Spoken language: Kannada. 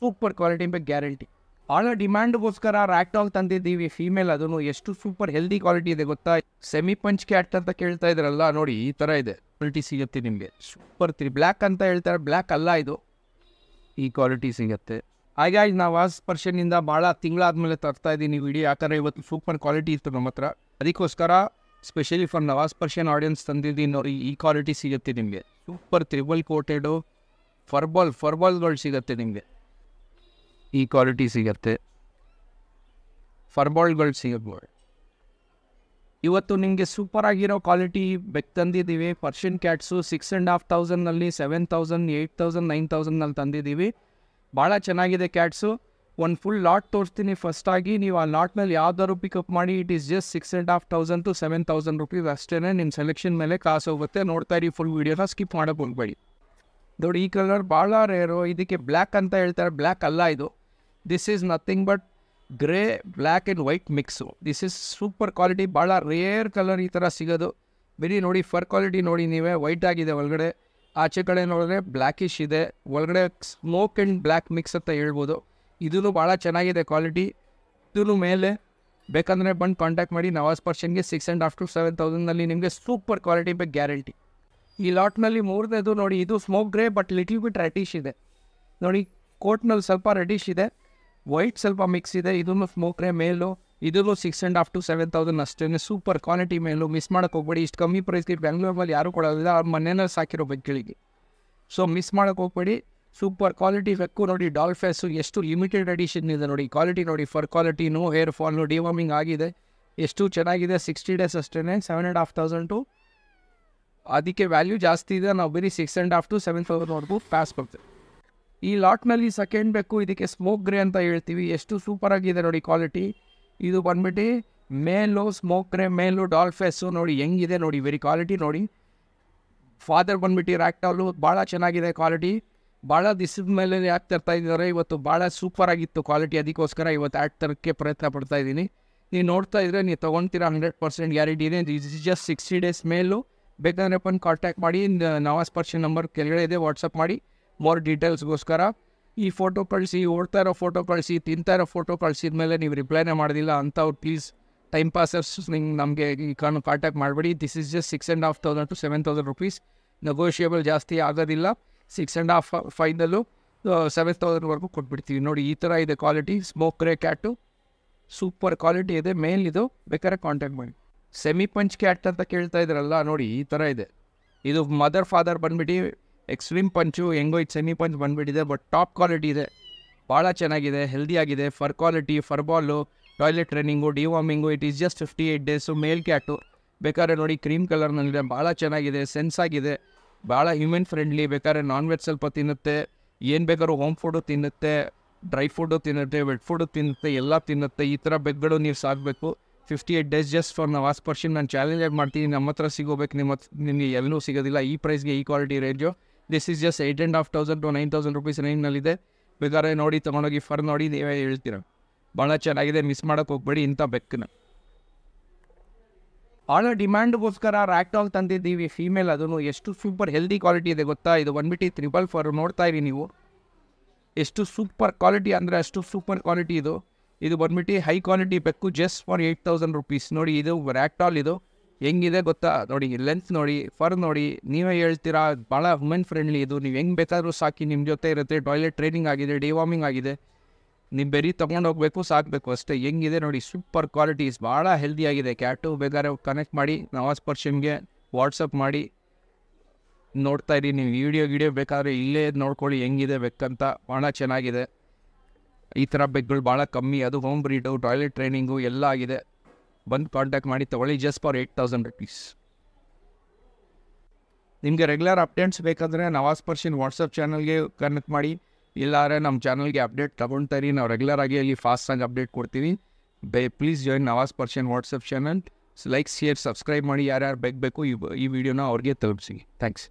ಸೂಪರ್ ಕ್ವಾಲಿಟಿ ಬಗ್ಗೆ ಗ್ಯಾರಂಟಿ. ಭಾಳ ಡಿಮ್ಯಾಂಡ್ಗೋಸ್ಕರ ರ್ಯಾಕ್ಟಾಲ್ ತಂದಿದ್ದೀವಿ ಫೀಮೇಲ್, ಅದನ್ನು ಎಷ್ಟು ಸೂಪರ್ ಹೆಲ್ದಿ ಕ್ವಾಲಿಟಿ ಇದೆ ಗೊತ್ತಾ. ಸೆಮಿ ಪಂಚ್ ಕ್ಯಾಟ್ ಅಂತ ಕೇಳ್ತಾ ಇದ್ರಲ್ಲ, ನೋಡಿ ಈ ಥರ ಇದೆ ಕ್ವಾಲಿಟಿ ಸಿಗುತ್ತೆ ನಿಮಗೆ. ಸೂಪರ್ ಬ್ಲ್ಯಾಕ್ ಅಂತ ಹೇಳ್ತಾರೆ, ಬ್ಲ್ಯಾಕ್ ಅಲ್ಲ ಇದು, ಈ ಕ್ವಾಲಿಟಿ ಸಿಗುತ್ತೆ. ಹಾಗಾಗಿ ನವಾಜ್ ಪರ್ಷನ್ನಿಂದ ಭಾಳ ತಿಂಗಳಾದ್ಮೇಲೆ ತರ್ತಾ ಇದ್ದೀನಿ ವಿಡಿಯೋ, ಯಾಕಂದರೆ ಇವತ್ತು ಸೂಪರ್ ಕ್ವಾಲಿಟಿ ಇತ್ತು ನಮ್ಮ ಹತ್ರ. ಅದಕ್ಕೋಸ್ಕರ specially for Nawaz portion audience ತಂದಿದ್ದೀನಿ ನೋಡಿ. ಈ ಕ್ವಾಲಿಟಿ ಸಿಗುತ್ತೆ ನಿಮಗೆ, ಸೂಪರ್ ತ್ರಿಬಲ್ ಕೋಟೆಡು ಫರ್ಬಾಲ್ಗಳು ಸಿಗುತ್ತೆ ನಿಮಗೆ. ಈ ಕ್ವಾಲಿಟಿ ಸಿಗುತ್ತೆ, ಫರ್ಬಾಲ್ಗಳು ಸಿಗುತ್ತೆ. ಇವತ್ತು ನಿಮಗೆ ಸೂಪರ್ ಆಗಿರೋ ಕ್ವಾಲಿಟಿ ಬೆಕ್ ತಂದಿದ್ದೀವಿ. Persian cats 6,500 7,000 8,000 9,000 ತಂದಿದ್ದೀವಿ. ಭಾಳ ಚೆನ್ನಾಗಿದೆ ಕ್ಯಾಟ್ಸು. ಒಂದು ಫುಲ್ ಲಾಟ್ ತೋರಿಸ್ತೀನಿ ಫಸ್ಟಾಗಿ. ನೀವು ಆ ಲಾಟ್ ಮೇಲೆ ಯಾವ್ದಾದ್ರು ಪಿಕಪ್ ಮಾಡಿ. It is just 6,500 to 7,000 rupees ಅಷ್ಟೇ. ನಿಮ್ಮ ಸೆಲೆಕ್ಷನ್ ಮೇಲೆ ಕಾಸು ಹೋಗುತ್ತೆ. ನೋಡ್ತಾ ಇರಿ ಫುಲ್ ವೀಡಿಯೋನ, ಸ್ಕಿಪ್ ಮಾಡೋಕ್ಕೆ ಹೋಗಬೇಡಿ. ನೋಡಿ ಈ ಕಲರ್ ಭಾಳ ರೇರು, ಇದಕ್ಕೆ ಬ್ಲ್ಯಾಕ್ ಅಂತ ಹೇಳ್ತಾರೆ, ಬ್ಲ್ಯಾಕ್ ಅಲ್ಲ ಇದು. This is nothing but grey black and white mix. This is super quality, ಭಾಳ ರೇರ್ ಕಲರ್ ಈ ಥರ ಸಿಗೋದು. ಬರೀ ನೋಡಿ ಫರ್ ಕ್ವಾಲಿಟಿ ನೋಡಿ ನೀವೇ, ವೈಟ್ ಆಗಿದೆ ಒಳಗಡೆ, ಆಚೆ ಕಡೆ ನೋಡಿದ್ರೆ ಬ್ಲ್ಯಾಕಿಶ್ ಇದೆ, ಒಳಗಡೆ ಸ್ಮೋಕ್ ಆ್ಯಂಡ್ ಬ್ಲ್ಯಾಕ್ ಮಿಕ್ಸ್ ಅಂತ ಹೇಳ್ಬೋದು. ಇದೂ ಭಾಳ ಚೆನ್ನಾಗಿದೆ ಕ್ವಾಲಿಟಿ. ಇದೂ ಮೇಲೆ ಬೇಕಂದರೆ ಬಂದು ಕಾಂಟ್ಯಾಕ್ಟ್ ಮಾಡಿ. ನವಾಜ್ ಪರ್ಷನ್ಗೆ 6,500 to 7,000 ನಿಮಗೆ ಸೂಪರ್ ಕ್ವಾಲಿಟಿ ಬಗ್ಗೆ ಗ್ಯಾರಂಟಿ. ಈ ಲಾಟ್ನಲ್ಲಿ ಮೂರನೇದು ನೋಡಿ, ಇದು smoke grey but little bit reddish ಇದೆ ನೋಡಿ. ಕೋಟ್ನಲ್ಲಿ ಸ್ವಲ್ಪ ರೆಡಿಶ್ ಇದೆ, ವೈಟ್ ಸ್ವಲ್ಪ ಮಿಕ್ಸ್ ಇದೆ. ಇದೂ ಸ್ಮೋಕ್ ಗ್ರೇ ಮೇಲು, ಇದೂ 6,500 to 7,000 ಅಷ್ಟೇ. ಸೂಪರ್ ಕ್ವಾಲಿಟಿ ಮೇಲು, ಮಿಸ್ ಮಾಡೋಕ್ಕೆ ಹೋಗ್ಬೇಡಿ. ಇಷ್ಟು ಕಮ್ಮಿ ಪ್ರೈಸ್ಗೆ ಬೆಂಗಳೂರಲ್ಲಿ ಯಾರೂ ಕೊಡೋದಿಲ್ಲ, ಅವ್ರ ಮನೆಯಲ್ಲಿ ಸಾಕಿರೋ ಬೆಕ್ಗಳಿಗೆ. ಸೊ ಮಿಸ್ ಮಾಡೋಕ್ಕೆ ಹೋಗ್ಬೇಡಿ. ಸೂಪರ್ ಕ್ವಾಲಿಟಿ ಬೆಕ್ಕು ನೋಡಿ. ಡಾಲ್ ಫೇಸು ಎಷ್ಟು ಲಿಮಿಟೆಡ್ ಎಡಿಷನ್ ಇದೆ ನೋಡಿ. ಕ್ವಾಲಿಟಿ ನೋಡಿ, fur quality, no hair fall, deworming ಆಗಿದೆ, ಎಷ್ಟು ಚೆನ್ನಾಗಿದೆ. 60 days ಅಷ್ಟೇ, 7,500 ಅದಕ್ಕೆ ವ್ಯಾಲ್ಯೂ ಜಾಸ್ತಿ ಇದೆ. ನಾವು ಬರೀ 6,500 to 7,000 ಪಾಸ್ ಬರ್ತದೆ. ಈ ಲಾಟ್ನಲ್ಲಿ ಸೆಕೆಂಡ್ ಬೇಕು, ಇದಕ್ಕೆ ಸ್ಮೋಕ್ ಗ್ರೇ ಅಂತ ಹೇಳ್ತೀವಿ. ಎಷ್ಟು ಸೂಪರಾಗಿದೆ ನೋಡಿ ಕ್ವಾಲಿಟಿ. ಇದು ಬಂದ್ಬಿಟ್ಟು ಮೇಲು, ಸ್ಮೋಕ್ ಗ್ರೇ ಮೇಲು, ಡಾಲ್ ಫೇಸು ನೋಡಿ ಹೆಂಗಿದೆ ನೋಡಿ, ವೆರಿ ಕ್ವಾಲಿಟಿ ನೋಡಿ. ಫಾದರ್ ಬಂದ್ಬಿಟ್ಟು ರ್ಯಾಕ್ಟಾಲು, ಭಾಳ ಚೆನ್ನಾಗಿದೆ ಕ್ವಾಲಿಟಿ. ಭಾಳ ದಿವಸದ ಮೇಲೆ ಯಾಕೆ ತರ್ತಾ ಇದ್ದಾರೆ, ಇವತ್ತು ಭಾಳ ಸೂಪರಾಗಿತ್ತು ಕ್ವಾಲಿಟಿ, ಅದಕ್ಕೋಸ್ಕರ ಇವತ್ತು ಆ್ಯಡ್ ತರೋಕ್ಕೆ ಪ್ರಯತ್ನ ಪಡ್ತಾ ಇದ್ದೀನಿ. ನೀವು ನೋಡ್ತಾ ಇದ್ದರೆ ನೀವು ತೊಗೊಳ್ತೀರಾ, 100% ಗ್ಯಾರಂಟಿ ಇದೆ. ದಿಸ್ ಇಸ್ ಜಸ್ಟ್ 60 days ಮೇಲು. ಬೇಕಾದರೆ ಬಂದು ಕಾಂಟ್ಯಾಕ್ಟ್ ಮಾಡಿ. ನವಾಜ್ ಪರ್ಷನ್ ನಂಬರ್ ಕೆಳಗಡೆ ಇದೆ, ವಾಟ್ಸಪ್ ಮಾಡಿ ಮೋರ್ ಡೀಟೇಲ್ಸ್ಗೋಸ್ಕರ. ಈ ಫೋಟೋ ಕಳಿಸಿ, ಓಡ್ತಾ ಇರೋ ಫೋಟೋ ಕಳಿಸಿ, ತಿಂತಾ ಇರೋ ಫೋಟೋ ಕಳಿಸಿದ ಮೇಲೆ ನೀವು ರಿಪ್ಲೈನೇ ಮಾಡೋದಿಲ್ಲ ಅಂಥವ್ರು ಪ್ಲೀಸ್ ಟೈಮ್ ಪಾಸರ್ಸ್ ನಮಗೆ ಈ ಕಾಂಟ್ಯಾಕ್ಟ್ ಮಾಡಬೇಡಿ. This is just 6,500 to 7,000 rupees. Negotiable ಜಾಸ್ತಿ ಆಗೋದಿಲ್ಲ. 6,500 ಫೈನಲ್ಲು 7,000 ಕೊಟ್ಬಿಡ್ತೀವಿ ನೋಡಿ. ಈ ಥರ ಇದೆ quality. Smoke grey cat super quality ಇದೆ, ಮೇಲ್ ಇದು, ಬೇಕಾದ್ರೆ ಕಾಂಟ್ಯಾಕ್ಟ್ ಮಾಡಿ. ಸೆಮಿ ಪಂಚ್ ಕ್ಯಾಟ್ ಅಂತ ಕೇಳ್ತಾ ಇದ್ರಲ್ಲ, ನೋಡಿ ಈ ಥರ ಇದೆ. ಇದು ಮದರ್ ಫಾದರ್ ಬಂದ್ಬಿಟ್ಟು ಎಕ್ಸ್ಟ್ರೀಮ್ ಪಂಚು, ಹೆಂಗೋ ಇದು ಸೆಮಿ ಪಂಚ್ ಬಂದುಬಿಟ್ಟಿದೆ, ಬಟ್ ಟಾಪ್ ಕ್ವಾಲಿಟಿ ಇದೆ, ಭಾಳ ಚೆನ್ನಾಗಿದೆ, ಹೆಲ್ದಿಯಾಗಿದೆ. Fur quality, furball, toilet training, deworming. It is just 58 days male cat. ಬೇಕಾದ್ರೆ ನೋಡಿ ಕ್ರೀಮ್ ಕಲರ್ನಲ್ಲಿದೆ, ಭಾಳ ಚೆನ್ನಾಗಿದೆ, ಸೆನ್ಸ್ ಆಗಿದೆ, ಭಾಳ ಹ್ಯೂಮನ್ ಫ್ರೆಂಡ್ಲಿ. ಬೇಕಾದ್ರೆ ನಾನ್ ವೆಜ್ ಸ್ವಲ್ಪ ತಿನ್ನುತ್ತೆ, ಏನು ಬೇಕಾದ್ರೂ ಹೋಮ್ ಫುಡ್ಡು ತಿನ್ನುತ್ತೆ, ಡ್ರೈ ಫುಡ್ಡು ತಿನ್ನುತ್ತೆ, ವೆಟ್ ಫುಡ್ಡು ತಿನ್ನುತ್ತೆ, ಎಲ್ಲ ತಿನ್ನುತ್ತೆ. ಈ ಥರ ಬೆಕ್ಗಳು ನೀವು ಸಾಕಬೇಕು. 58 days just for Nawaz portion. ನಾನು ಚಾಲೆಂಜ್ ಮಾಡ್ತೀನಿ, ನಮ್ಮ ಹತ್ರ ಸಿಗೋಬೇಕು, ನಿಮಗೆ ಎಲ್ಲೂ ಸಿಗೋದಿಲ್ಲ ಈ ಪ್ರೈಸ್ಗೆ, ಈ quality range. This is just 8,500 to 9,000 rupees ರೇಂಜ್ನಲ್ಲಿದೆ. ಬೇಕಾದ್ರೆ ನೋಡಿ ತೊಗೊಂಡೋಗಿ ಫರ್ ನೋಡಿ ನೀವೇ ಹೇಳ್ತೀರ, ಭಾಳ ಚೆನ್ನಾಗಿದೆ, ಮಿಸ್ ಮಾಡೋಕ್ಕೆ ಹೋಗ್ಬೇಡಿ ಇಂಥ ಬೆಕ್ಕನ್ನ. ಭಾಳ ಡಿಮ್ಯಾಂಡ್ಗೋಸ್ಕರ ರ್ಯಾಕ್ಟಾಲ್ ತಂದಿದ್ದೀವಿ ಫೀಮೇಲ್, ಅದನ್ನು ಎಷ್ಟು ಸೂಪರ್ ಹೆಲ್ದಿ ಕ್ವಾಲಿಟಿ ಇದೆ ಗೊತ್ತಾ. ಇದು ಬಂದ್ಬಿಟ್ಟು 344 ನೋಡ್ತಾ ಇರಿ ನೀವು, ಎಷ್ಟು ಸೂಪರ್ ಕ್ವಾಲಿಟಿ ಅಂದರೆ ಅಷ್ಟು ಸೂಪರ್ ಕ್ವಾಲಿಟಿ ಇದು. ಇದು ಬಂದ್ಬಿಟ್ಟು ಹೈ ಕ್ವಾಲಿಟಿ ಬೆಕ್ಕು, ಜಸ್ಟ್ ಫಾರ್ 8,000 rupees ನೋಡಿ. ಇದು ರ್ಯಾಕ್ಟಾಲ್, ಇದು ಹೆಂಗಿದೆ ಗೊತ್ತಾ ನೋಡಿ, ಲೆಂತ್ ನೋಡಿ, ಫರ್ ನೋಡಿ, ನೀವೇ ಹೇಳ್ತೀರಾ, ಭಾಳ ವುಮೆನ್ ಫ್ರೆಂಡ್ಲಿ ಇದು. ನೀವು ಹೆಂಗೆ ಬೇಕಾದರೂ ಸಾಕಿ, ನಿಮ್ಮ ಜೊತೆ ಇರುತ್ತೆ. ಟಾಯ್ಲೆಟ್ ಟ್ರೈನಿಂಗ್ ಆಗಿದೆ, ಡಿವಾರ್ಮಿಂಗ್ ಆಗಿದೆ, ನೀವು ಬರೀ ತೊಗೊಂಡು ಹೋಗಬೇಕು, ಸಾಕಬೇಕು ಅಷ್ಟೇ. ಹೆಂಗಿದೆ ನೋಡಿ, ಸೂಪರ್ ಕ್ವಾಲಿಟೀಸ್, ಭಾಳ ಹೆಲ್ದಿಯಾಗಿದೆ ಕ್ಯಾಟು. ಬೇಕಾದ್ರೆ ಕನೆಕ್ಟ್ ಮಾಡಿ, ನವಾಜ್ ಪರ್ಷನ್ಗೆ ವಾಟ್ಸಪ್ ಮಾಡಿ. ನೋಡ್ತಾ ಇರಿ ನೀವು ವಿಡಿಯೋ ಬೇಕಾದ್ರೆ ಇಲ್ಲೇ ನೋಡ್ಕೊಳ್ಳಿ ಹೆಂಗಿದೆ ಬೆಕ್ಕಂತ, ಭಾಳ ಚೆನ್ನಾಗಿದೆ. ಈ ಥರ ಬೆಕ್ಗಳು ಭಾಳ ಕಮ್ಮಿ, ಅದು ಹೋಮ್ ಬ್ರೀಡು, ಟಾಯ್ಲೆಟ್ ಟ್ರೈನಿಂಗು ಎಲ್ಲ ಆಗಿದೆ. ಬಂದು ಕಾಂಟ್ಯಾಕ್ಟ್ ಮಾಡಿ ತೊಗೊಳ್ಳಿ, ಜಸ್ಟ್ ಫಾರ್ 8,000 rupees. ನಿಮಗೆ ರೆಗ್ಯುಲರ್ ಅಪ್ಡೇಟ್ಸ್ ಬೇಕಂದರೆ ನವಾಜ್ ಪರ್ಷನ್ ವಾಟ್ಸಪ್ ಚಾನಲ್ಗೆ ಕನೆಕ್ಟ್ ಮಾಡಿ, ಇಲ್ಲಾಂದರೆ ನಮ್ಮ ಚಾನಲ್ಗೆ ಅಪ್ಡೇಟ್ ತೊಗೊಳ್ತಾ ಇರಿ. ನಾವು ರೆಗ್ಯುಲರ್ ಆಗಿ ಅಲ್ಲಿ ಫಾಸ್ಟಾಗಿ ಅಪ್ಡೇಟ್ ಕೊಡ್ತೀವಿ. Please join Nawaz portion WhatsApp channel. Like, share, subscribe ಮಾಡಿ. ಯಾರ್ಯಾರು ಬೇಕು ಈ ವಿಡಿಯೋನ ಅವ್ರಿಗೆ ತಲುಪಿಸಿ. ಥ್ಯಾಂಕ್ಸ್.